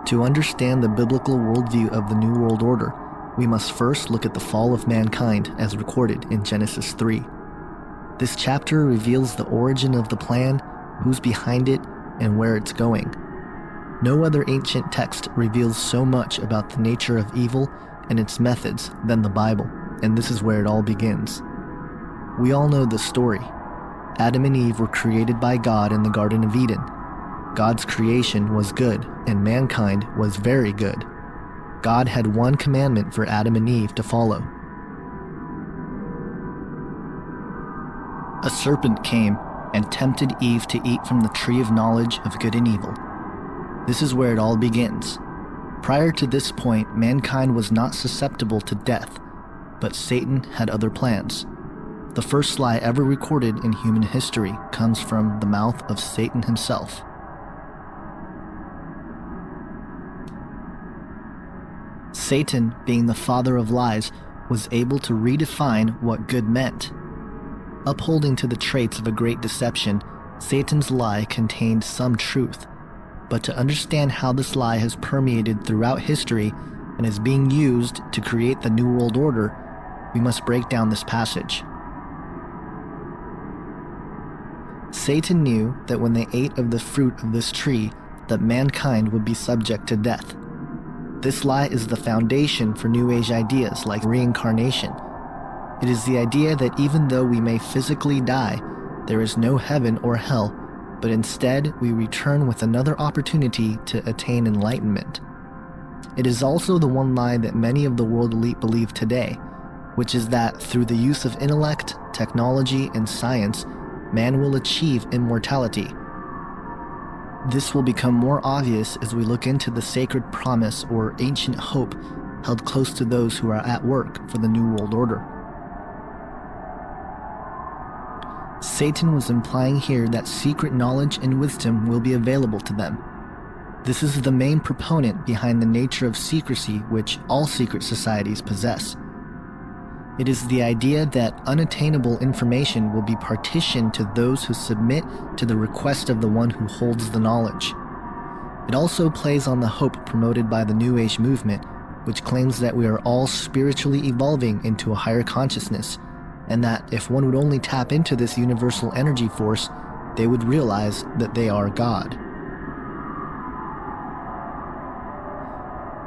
To understand the biblical worldview of the New World Order, we must first look at the fall of mankind as recorded in Genesis 3. This chapter reveals the origin of the plan, who's behind it, and where it's going. No other ancient text reveals so much about the nature of evil and its methods than the Bible, and this is where it all begins. We all know the story. Adam and Eve were created by God in the Garden of Eden. God's creation was good, and mankind was very good. God had one commandment for Adam and Eve to follow. A serpent came and tempted Eve to eat from the tree of knowledge of good and evil. This is where it all begins. Prior to this point, mankind was not susceptible to death, but Satan had other plans. The first lie ever recorded in human history comes from the mouth of Satan himself. Satan, being the father of lies, was able to redefine what good meant. Upholding to the traits of a great deception, Satan's lie contained some truth. But to understand how this lie has permeated throughout history and is being used to create the New World Order, we must break down this passage. Satan knew that when they ate of the fruit of this tree, that mankind would be subject to death. This lie is the foundation for New Age ideas like reincarnation. It is the idea that even though we may physically die, there is no heaven or hell, but instead we return with another opportunity to attain enlightenment. It is also the one lie that many of the world elite believe today, which is that through the use of intellect, technology, and science, man will achieve immortality. This will become more obvious as we look into the sacred promise or ancient hope held close to those who are at work for the New World Order. Satan was implying here that secret knowledge and wisdom will be available to them. This is the main proponent behind the nature of secrecy which all secret societies possess. It is the idea that unattainable information will be partitioned to those who submit to the request of the one who holds the knowledge. It also plays on the hope promoted by the New Age movement, which claims that we are all spiritually evolving into a higher consciousness, and that if one would only tap into this universal energy force, they would realize that they are God.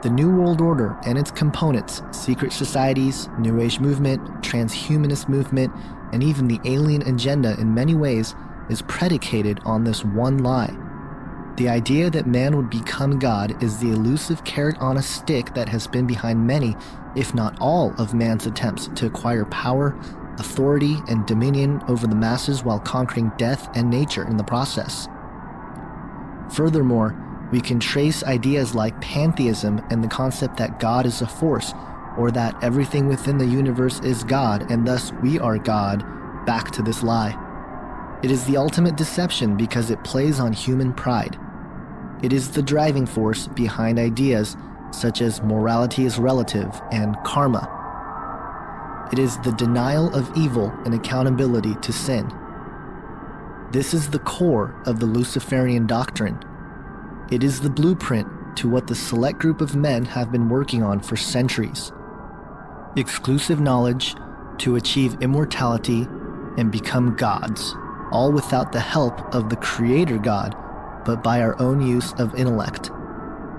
The New World Order and its components, secret societies, New Age movement, transhumanist movement, and even the alien agenda in many ways is predicated on this one lie. The idea that man would become God is the elusive carrot on a stick that has been behind many, if not all, of man's attempts to acquire power, authority, and dominion over the masses while conquering death and nature in the process. Furthermore, we can trace ideas like pantheism and the concept that God is a force, or that everything within the universe is God and thus we are God, back to this lie. It is the ultimate deception because it plays on human pride. It is the driving force behind ideas such as morality is relative and karma. It is the denial of evil and accountability to sin. This is the core of the Luciferian doctrine. It is the blueprint to what the select group of men have been working on for centuries. Exclusive knowledge to achieve immortality and become gods, all without the help of the Creator God, but by our own use of intellect.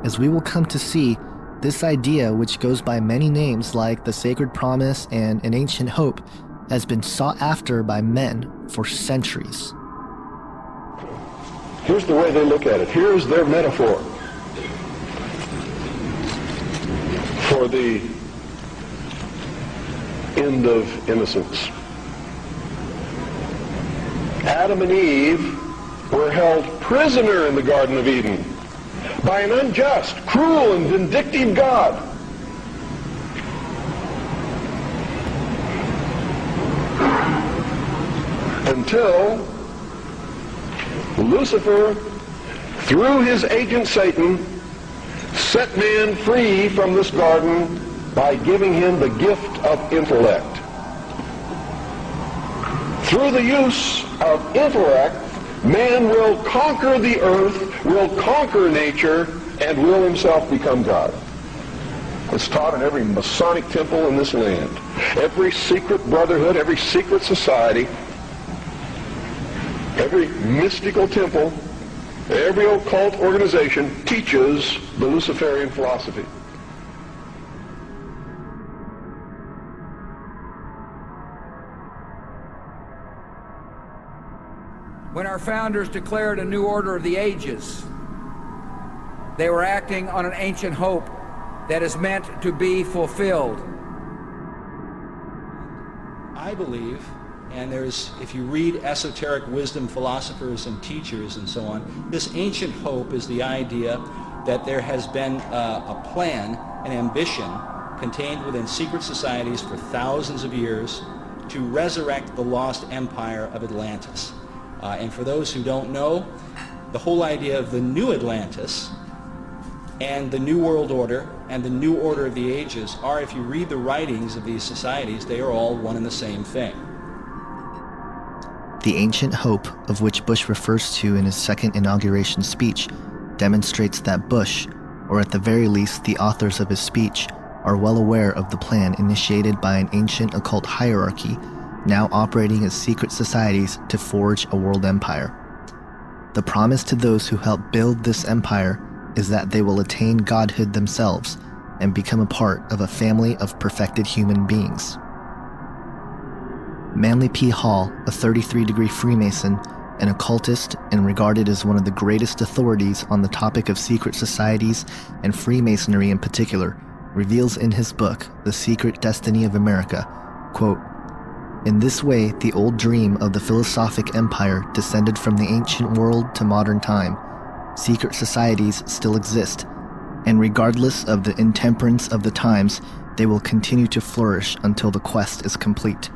As we will come to see, this idea, which goes by many names like the Sacred Promise and an Ancient Hope, has been sought after by men for centuries. Here's the way they look at it. Here's their metaphor for the end of innocence. Adam and Eve were held prisoner in the Garden of Eden by an unjust, cruel, and vindictive God. Until Lucifer, through his agent Satan, set man free from this garden by giving him the gift of intellect. Through the use of intellect, man will conquer the earth, will conquer nature, and will himself become God. It's taught in every Masonic temple in this land. Every secret brotherhood, every secret society, every mystical temple, every occult organization teaches the Luciferian philosophy. When our founders declared a new order of the ages, they were acting on an ancient hope that is meant to be fulfilled. I believe, and if you read esoteric wisdom philosophers and teachers and so on, this ancient hope is the idea that there has been a plan, an ambition, contained within secret societies for thousands of years to resurrect the lost empire of Atlantis. And for those who don't know, the whole idea of the new Atlantis and the New World Order and the New Order of the Ages are, if you read the writings of these societies, they are all one and the same thing. The ancient hope, of which Bush refers to in his second inauguration speech, demonstrates that Bush, or at the very least the authors of his speech, are well aware of the plan initiated by an ancient occult hierarchy, now operating as secret societies to forge a world empire. The promise to those who help build this empire is that they will attain godhood themselves and become a part of a family of perfected human beings. Manly P. Hall, a 33-degree Freemason, an occultist and regarded as one of the greatest authorities on the topic of secret societies and Freemasonry in particular, reveals in his book, The Secret Destiny of America, quote, "In this way, the old dream of the philosophic empire descended from the ancient world to modern time. Secret societies still exist, and regardless of the intemperance of the times, they will continue to flourish until the quest is complete.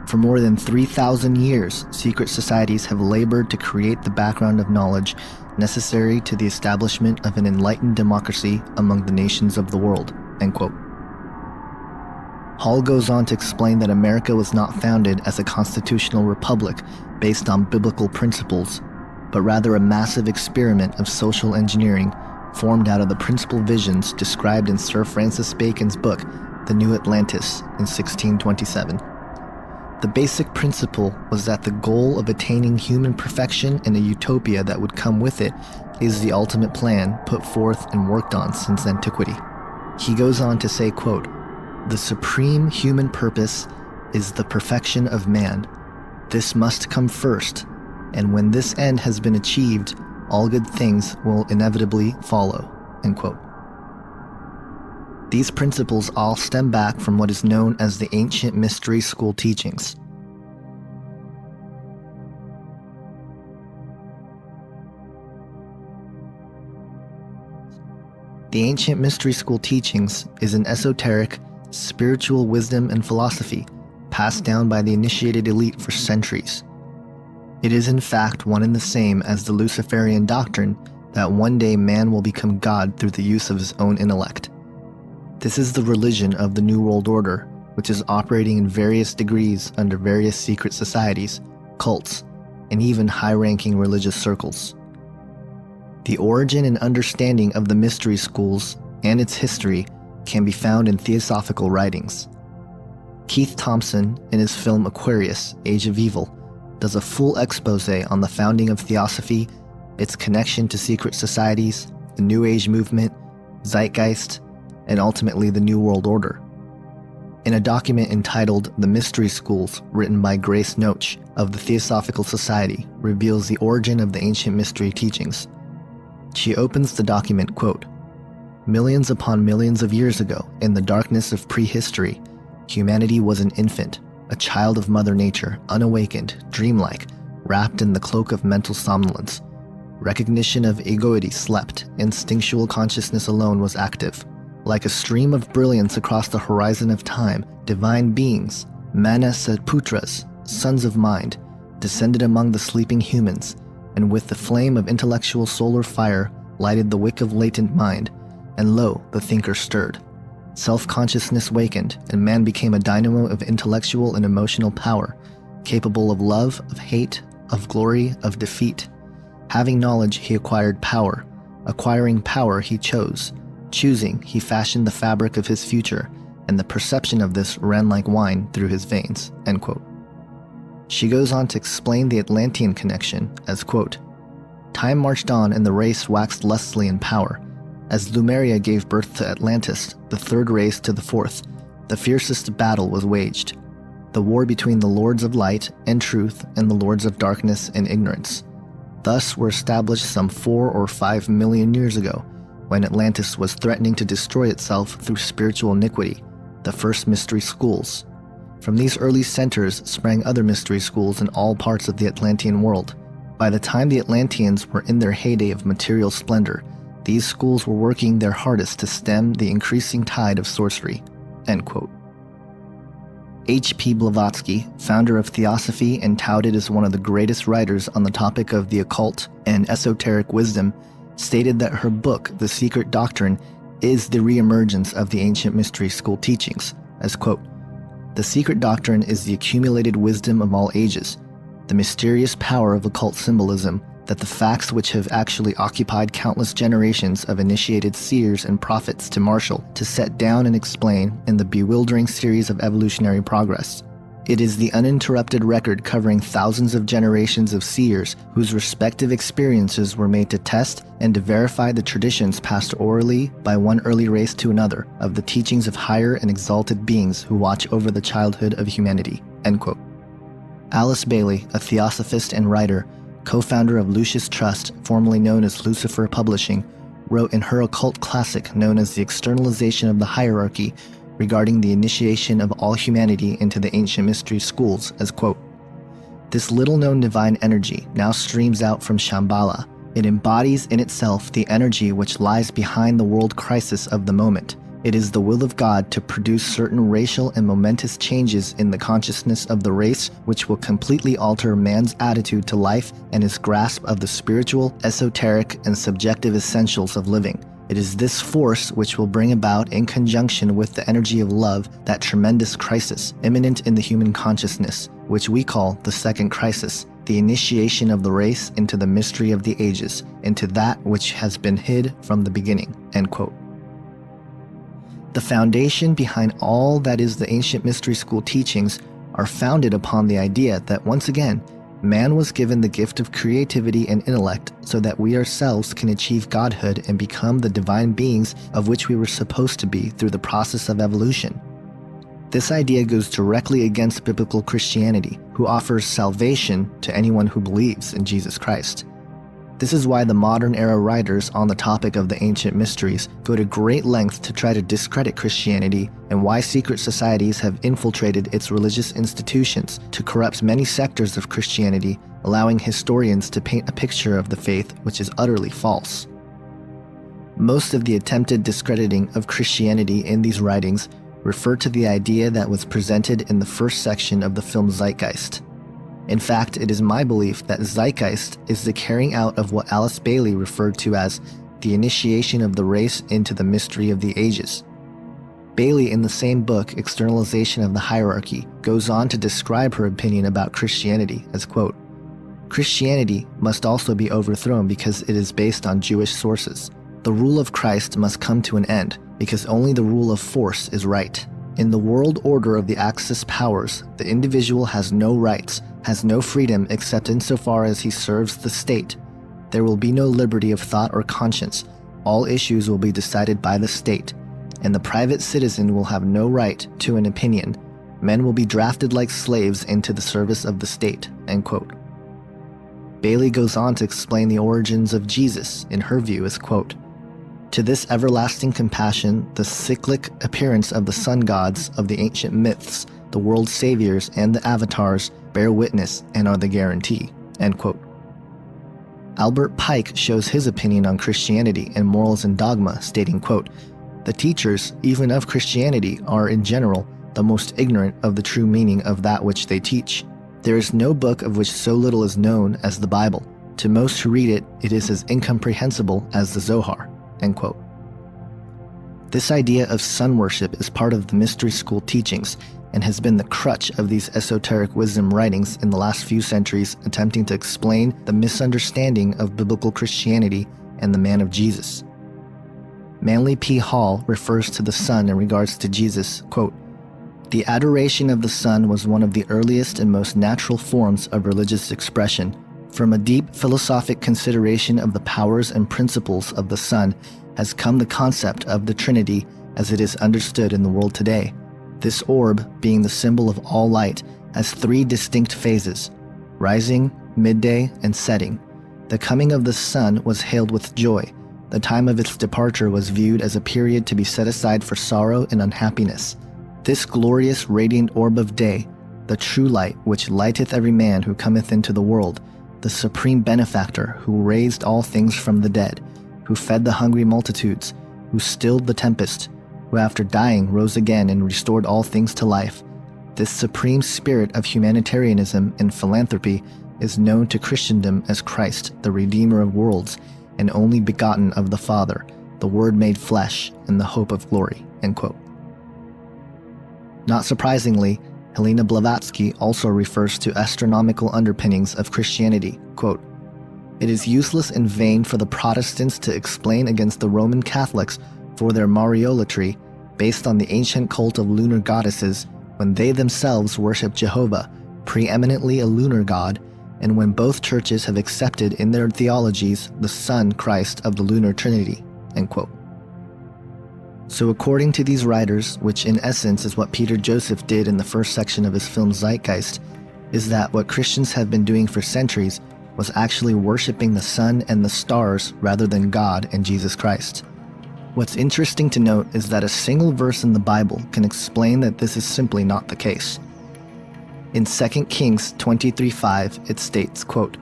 For more than 3,000 years, secret societies have labored to create the background of knowledge necessary to the establishment of an enlightened democracy among the nations of the world." End quote. Hall goes on to explain that America was not founded as a constitutional republic based on biblical principles, but rather a massive experiment of social engineering formed out of the principal visions described in Sir Francis Bacon's book, The New Atlantis, in 1627. The basic principle was that the goal of attaining human perfection and a utopia that would come with it is the ultimate plan put forth and worked on since antiquity. He goes on to say, quote, "The supreme human purpose is the perfection of man. This must come first, and when this end has been achieved, all good things will inevitably follow." End quote. These principles all stem back from what is known as the ancient mystery school teachings. The ancient mystery school teachings is an esoteric, spiritual wisdom and philosophy passed down by the initiated elite for centuries. It is in fact one and the same as the Luciferian doctrine that one day man will become God through the use of his own intellect. This is the religion of the New World Order, which is operating in various degrees under various secret societies, cults, and even high-ranking religious circles. The origin and understanding of the mystery schools and its history can be found in theosophical writings. Keith Thompson, in his film Aquarius, Age of Evil, does a full expose on the founding of theosophy, its connection to secret societies, the New Age movement, Zeitgeist, and ultimately the New World Order. In a document entitled The Mystery Schools, written by Grace Noach of the Theosophical Society, reveals the origin of the ancient mystery teachings. She opens the document, quote, "Millions upon millions of years ago, in the darkness of prehistory, humanity was an infant, a child of Mother Nature, unawakened, dreamlike, wrapped in the cloak of mental somnolence. Recognition of egoity slept, instinctual consciousness alone was active. Like a stream of brilliance across the horizon of time, divine beings, Manasaputras, sons of mind, descended among the sleeping humans, and with the flame of intellectual solar fire lighted the wick of latent mind, and lo, the thinker stirred. Self-consciousness wakened, and man became a dynamo of intellectual and emotional power, capable of love, of hate, of glory, of defeat. Having knowledge, he acquired power. Acquiring power, he chose. Choosing, he fashioned the fabric of his future, and the perception of this ran like wine through his veins." End quote. She goes on to explain the Atlantean connection as, quote, "Time marched on and the race waxed lustily in power. As Lemuria gave birth to Atlantis, the third race to the fourth, the fiercest battle was waged. The war between the lords of light and truth and the lords of darkness and ignorance. Thus were established some 4 or 5 million years ago, when Atlantis was threatening to destroy itself through spiritual iniquity, the first mystery schools. From these early centers sprang other mystery schools in all parts of the Atlantean world. By the time the Atlanteans were in their heyday of material splendor, these schools were working their hardest to stem the increasing tide of sorcery." End quote. H.P. Blavatsky, founder of Theosophy and touted as one of the greatest writers on the topic of the occult and esoteric wisdom, stated that her book, The Secret Doctrine, is the reemergence of the ancient mystery school teachings, as, quote, "The secret doctrine is the accumulated wisdom of all ages, the mysterious power of occult symbolism, that the facts which have actually occupied countless generations of initiated seers and prophets to marshal, to set down and explain in the bewildering series of evolutionary progress. It is the uninterrupted record covering thousands of generations of seers whose respective experiences were made to test and to verify the traditions passed orally by one early race to another of the teachings of higher and exalted beings who watch over the childhood of humanity." End quote. Alice Bailey, a theosophist and writer, co-founder of Lucis Trust, formerly known as Lucifer Publishing, wrote in her occult classic known as The Externalization of the Hierarchy regarding the initiation of all humanity into the ancient mystery schools as, quote, "This little-known divine energy now streams out from Shambhala. It embodies in itself the energy which lies behind the world crisis of the moment. It is the will of God to produce certain racial and momentous changes in the consciousness of the race which will completely alter man's attitude to life and his grasp of the spiritual, esoteric, and subjective essentials of living. It is this force which will bring about, in conjunction with the energy of love, that tremendous crisis imminent in the human consciousness, which we call the second crisis, the initiation of the race into the mystery of the ages, into that which has been hid from the beginning." End quote. The foundation behind all that is the ancient mystery school teachings are founded upon the idea that, once again, man was given the gift of creativity and intellect so that we ourselves can achieve godhood and become the divine beings of which we were supposed to be through the process of evolution. This idea goes directly against biblical Christianity, who offers salvation to anyone who believes in Jesus Christ. This is why the modern era writers on the topic of the ancient mysteries go to great lengths to try to discredit Christianity, and why secret societies have infiltrated its religious institutions to corrupt many sectors of Christianity, allowing historians to paint a picture of the faith which is utterly false. Most of the attempted discrediting of Christianity in these writings refer to the idea that was presented in the first section of the film Zeitgeist. In fact, it is my belief that Zeitgeist is the carrying out of what Alice Bailey referred to as the initiation of the race into the mystery of the ages. Bailey, in the same book, Externalization of the Hierarchy, goes on to describe her opinion about Christianity as, quote, "Christianity must also be overthrown because it is based on Jewish sources. The rule of Christ must come to an end because only the rule of force is right. In the world order of the Axis powers, the individual has no rights, has no freedom except insofar as he serves the state. There will be no liberty of thought or conscience. All issues will be decided by the state, and the private citizen will have no right to an opinion. Men will be drafted like slaves into the service of the state." End quote. Bailey goes on to explain the origins of Jesus, in her view, as, quote, "To this everlasting compassion, the cyclic appearance of the sun gods of the ancient myths, the world saviors, and the avatars bear witness and are the guarantee." End quote. Albert Pike shows his opinion on Christianity and morals and dogma, stating, quote, "The teachers, even of Christianity, are in general the most ignorant of the true meaning of that which they teach. There is no book of which so little is known as the Bible. To most who read it, it is as incomprehensible as the Zohar." End quote. This idea of sun worship is part of the mystery school teachings, and has been the crutch of these esoteric wisdom writings in the last few centuries, attempting to explain the misunderstanding of biblical Christianity and the man of Jesus. Manly P. Hall refers to the Son in regards to Jesus, quote, "The adoration of the Son was one of the earliest and most natural forms of religious expression. From a deep philosophic consideration of the powers and principles of the Son has come the concept of the Trinity as it is understood in the world today. This orb, being the symbol of all light, has three distinct phases: rising, midday, and setting. The coming of the Son was hailed with joy. The time of its departure was viewed as a period to be set aside for sorrow and unhappiness. This glorious radiant orb of day, the true light which lighteth every man who cometh into the world, the supreme benefactor who raised all things from the dead, who fed the hungry multitudes, who stilled the tempest, who after dying rose again and restored all things to life. This supreme spirit of humanitarianism and philanthropy is known to Christendom as Christ, the Redeemer of worlds, and only begotten of the Father, the Word made flesh, and the hope of glory." End quote. Not surprisingly, Helena Blavatsky also refers to astronomical underpinnings of Christianity, quote, "It is useless and vain for the Protestants to explain against the Roman Catholics for their Mariolatry, based on the ancient cult of lunar goddesses, when they themselves worship Jehovah, preeminently a lunar god, and when both churches have accepted in their theologies the Son Christ of the lunar Trinity." End quote. So according to these writers, which in essence is what Peter Joseph did in the first section of his film Zeitgeist, is that what Christians have been doing for centuries was actually worshiping the sun and the stars rather than God and Jesus Christ. What's interesting to note is that a single verse in the Bible can explain that this is simply not the case. In 2 Kings 23:5, it states, quote,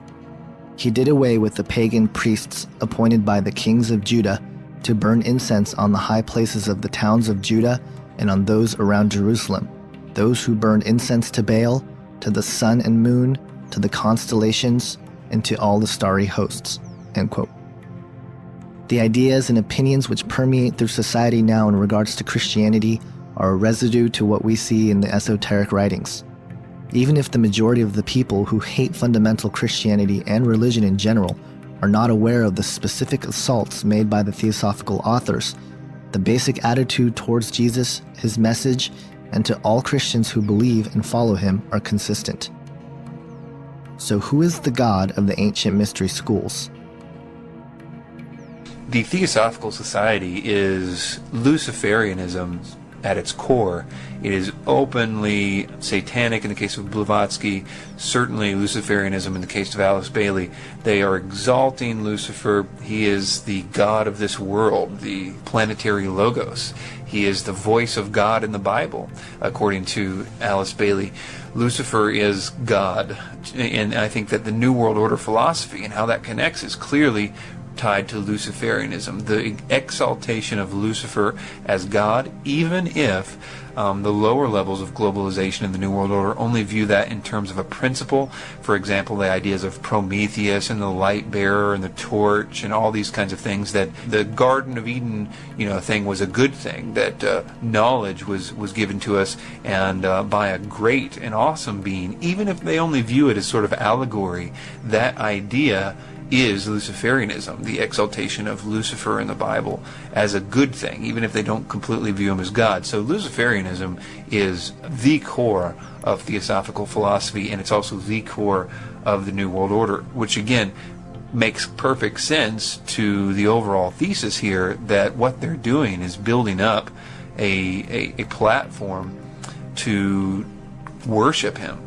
"He did away with the pagan priests appointed by the kings of Judah to burn incense on the high places of the towns of Judah and on those around Jerusalem, those who burned incense to Baal, to the sun and moon, to the constellations, and to all the starry hosts." End quote. The ideas and opinions which permeate through society now in regards to Christianity are a residue to what we see in the esoteric writings. Even if the majority of the people who hate fundamental Christianity and religion in general are not aware of the specific assaults made by the theosophical authors, the basic attitude towards Jesus, his message, and to all Christians who believe and follow him are consistent. So who is the God of the ancient mystery schools? The Theosophical Society is Luciferianism at its core. It is openly satanic in the case of Blavatsky, certainly Luciferianism in the case of Alice Bailey. They are exalting Lucifer. He is the God of this world, the planetary logos. He is the voice of God in the Bible, according to Alice Bailey. Lucifer is God, and I think that the New World Order philosophy and how that connects is clearly tied to Luciferianism, the exaltation of Lucifer as God, even if the lower levels of globalization in the New World Order only view that in terms of a principle. For example, the ideas of Prometheus and the light bearer and the torch and all these kinds of things, that the Garden of Eden, thing was a good thing, that knowledge was given to us and by a great and awesome being. Even if they only view it as sort of allegory, that idea is Luciferianism, the exaltation of Lucifer in the Bible as a good thing, even if they don't completely view him as God. So Luciferianism is the core of theosophical philosophy, and it's also the core of the New World Order, which again makes perfect sense to the overall thesis here, that what they're doing is building up a platform to worship him,